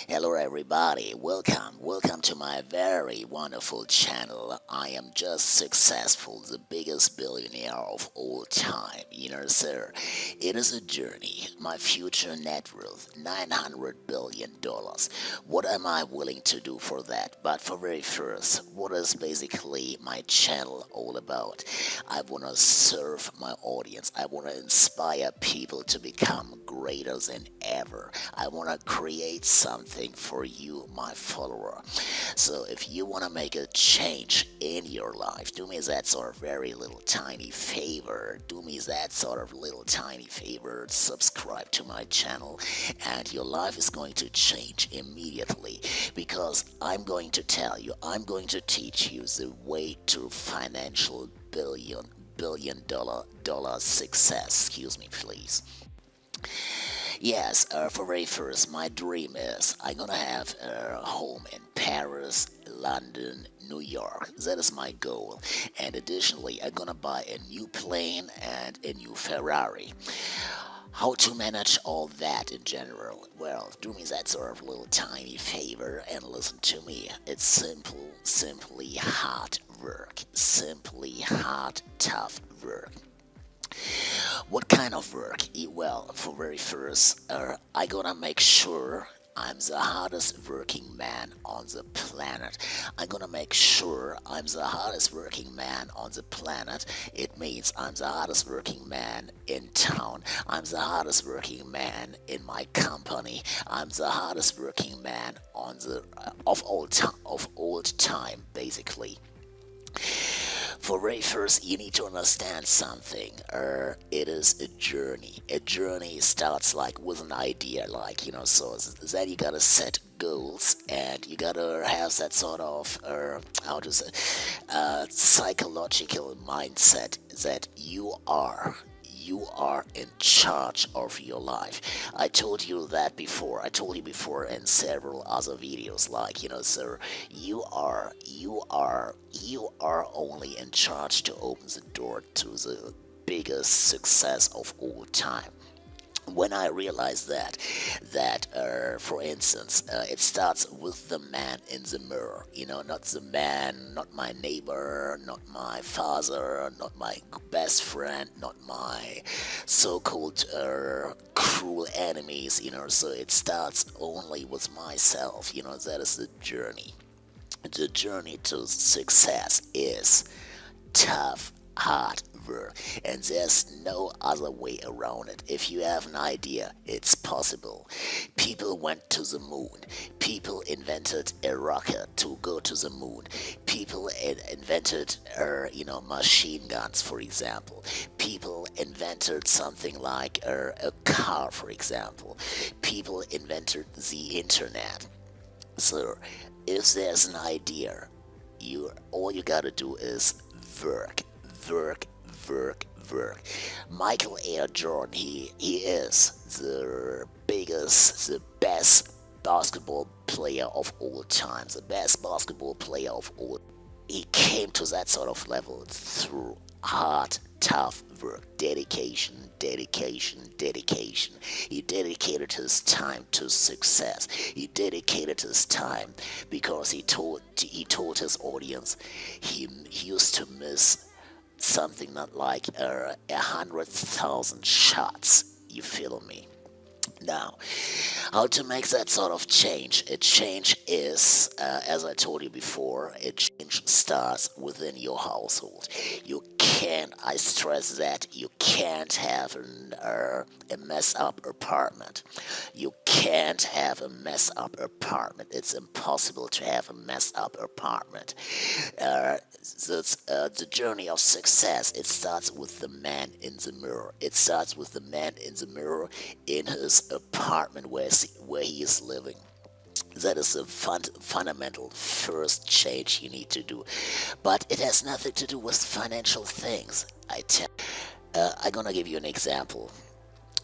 Hello everybody, welcome to my very wonderful channel. I am just successful, the biggest billionaire of all time. Sir, it is a journey. My future net worth, $900 billion. What am I willing to do for that? But for very first, what is basically my channel all about? I want to serve my audience. I want to inspire people to become greater than ever. I want to create something for you, my follower. So if you want to make a change in your life, do me that sort of very little tiny favor. Do me that sort of little tiny favor. Subscribe to my channel and your life is going to change immediately, because I'm going to tell you, I'm going to teach you the way to financial billion dollar success. Excuse me, please. Yes, for very first, my dream is I'm gonna have a home in Paris, London, New York. That is my goal. And additionally, I'm gonna buy a new plane and a new Ferrari. How to manage all that in general? Well, do me that sort of little tiny favor and listen to me. It's simple, simply hard work. Simply hard, tough work. What kind of work? Well, for very first, I gonna make sure I'm the hardest working man on the planet. I'm gonna make sure I'm the hardest working man on the planet. It means I'm the hardest working man in town. I'm the hardest working man in my company. I'm the hardest working man on the of old time, basically. For very first, you need to understand something. It is a journey. A journey starts like with an idea, so then you gotta set goals and you gotta have that sort of psychological mindset that you are in charge of your life. I told you that before. I told you before in several other videos, sir, you are only in charge to open the door to the biggest success of all time. When I realized that for instance, it starts with the man in the mirror, not the man, not my neighbor, not my father, not my best friend, not my so-called cruel enemies, so it starts only with myself. That is the journey. The journey to success is tough, hard work, and there's no other way around it. If you have an idea, it's possible. People went to the moon. People invented a rocket to go to the moon. People invented, machine guns, for example. People invented something like a car, for example. People invented the internet. So, if there's an idea, all you gotta do is work, work, work, work. Michael Air Jordan, he is the biggest, the best basketball player of all time, the best basketball player of all. He came to that sort of level through hard, tough work, dedication, dedication, dedication. He dedicated his time to success. He dedicated his time because he told his audience he used to miss something not like 100,000 shots. You feel me? Now, how to make that sort of change? A change is, as I told you before, a change starts within your household. You can't, I stress that, you can't have a mess up apartment. You can't have a mess up apartment. It's impossible to have a mess up apartment. The journey of success, it starts with the man in the mirror. It starts with the man in the mirror in his apartment where he is living. That is the fundamental first change you need to do. But it has nothing to do with financial things. I'm gonna give you an example.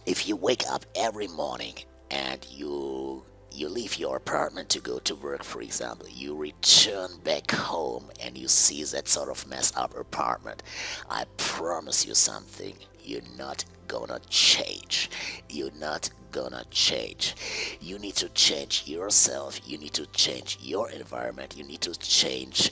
If you wake up every morning and you leave your apartment to go to work, for example, you return back home and you see that sort of mess up apartment, I promise you something, you're not gonna change. You're not gonna change. You need to change yourself. You need to change your environment. You need to change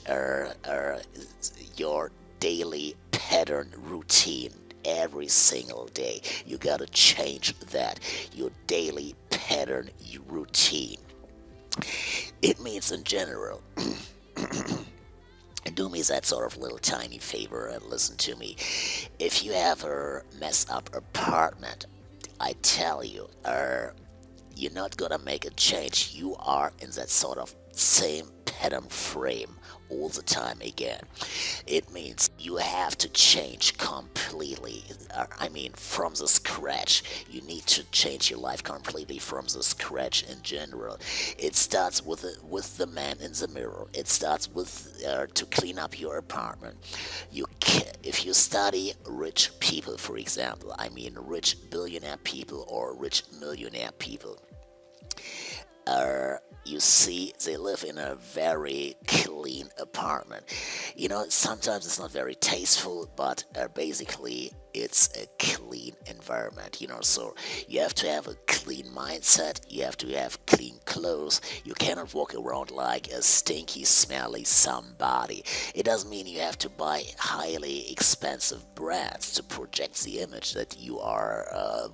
your daily pattern routine every single day. You gotta change that. Your daily pattern routine. It means in general, do me that sort of little tiny favor and listen to me. If you ever mess up apartment, I tell you, you're not gonna make a change. You are in that sort of same pattern frame all the time again. It means you have to change completely. I mean, from the scratch. You need to change your life completely from the scratch in general. It starts with the man in the mirror. It starts with to clean up your apartment. If you study rich people, for example, I mean rich billionaire people or rich millionaire people, you see they live in a very clean apartment. Sometimes it's not very tasteful, but basically it's a clean environment. So you have to have a clean mindset. You have to have clean clothes. You cannot walk around like a stinky, smelly somebody. It doesn't mean you have to buy highly expensive brands to project the image that you are a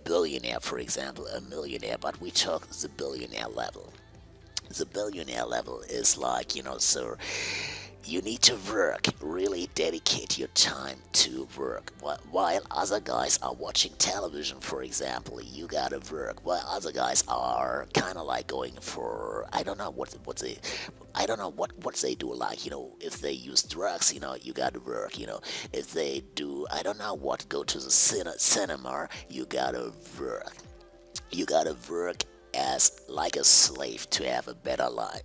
billionaire, for example, a millionaire. But we talk the billionaire level. The billionaire level is like, so you need to work, really dedicate your time to work. While other guys are watching television, for example, you gotta work. While other guys are kind of like going for, I don't know what they do. Like, if they use drugs, you gotta work. If they do, I don't know what, go to the cinema, you gotta work. You gotta work as like a slave to have a better life,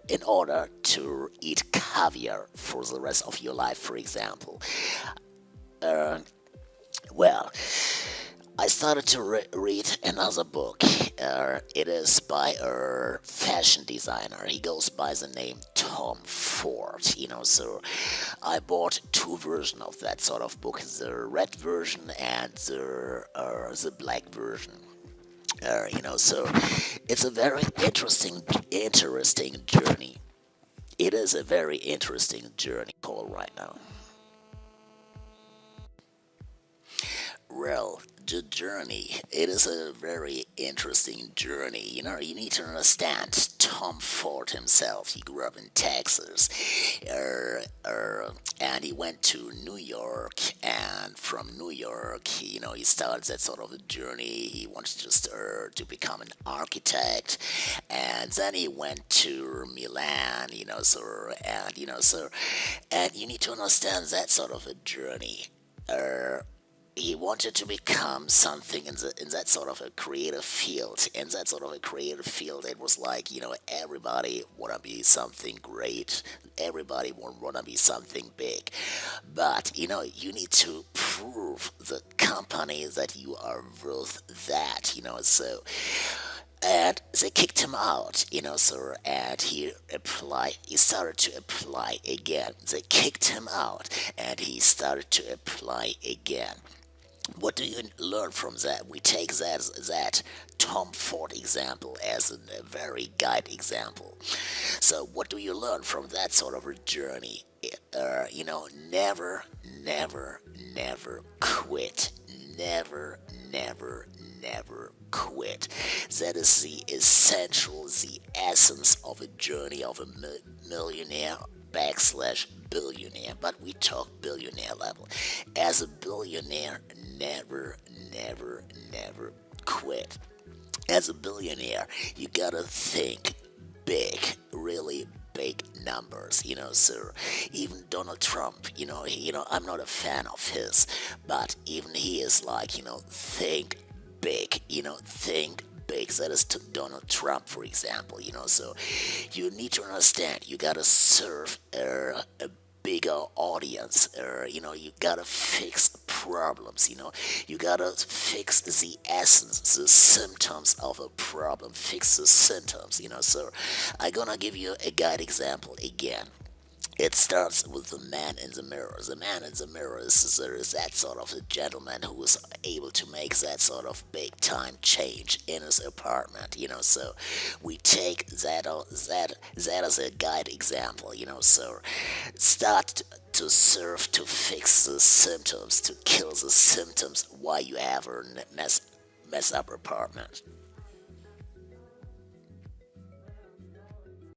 in order to eat caviar for the rest of your life, for example. Uh, well, I started to read another book. It is by a fashion designer. He goes by the name Tom Ford. So I bought two versions of that sort of book: the red version and the black version. So it's a very interesting journey. It is a very interesting journey, Paul, right now. Well, the journey, it is a very interesting journey. You need to understand Tom Ford himself. He grew up in Texas, and he went to New York, and from New York, he started that sort of a journey. He wanted to become an architect, and then he went to Milan, and you need to understand that sort of a journey. Uh, he wanted to become something in that sort of a creative field. In that sort of a creative field, it was like, everybody wanna be something great. Everybody wanna be something big. But you need to prove the company that you are worth that. So. And they kicked him out, sir, and he started to apply again. They kicked him out, and he started to apply again. What do you learn from that? We take that Tom Ford example as a very guide example. So what do you learn from that sort of a journey? Never, never, never quit. Never, never, never quit. That is the essential, the essence of a journey of a millionaire backslash billionaire, but we talk billionaire level. As a billionaire, never, never, never quit. As a billionaire, you gotta think big, really big numbers, sir. Even Donald Trump, I'm not a fan of his, but even he is like, think big, think big. That is to Donald Trump, for example, so you need to understand, you gotta serve a bigger audience. You gotta fix problems. You gotta fix the essence, the symptoms of a problem. Fix the symptoms. So I'm gonna give you a guide example again. It starts with the man in the mirror. The man in the mirror is that sort of a gentleman who is able to make that sort of big time change in his apartment. So we take that as a guide example. So start to serve to fix the symptoms, to kill the symptoms why you have a mess up apartment.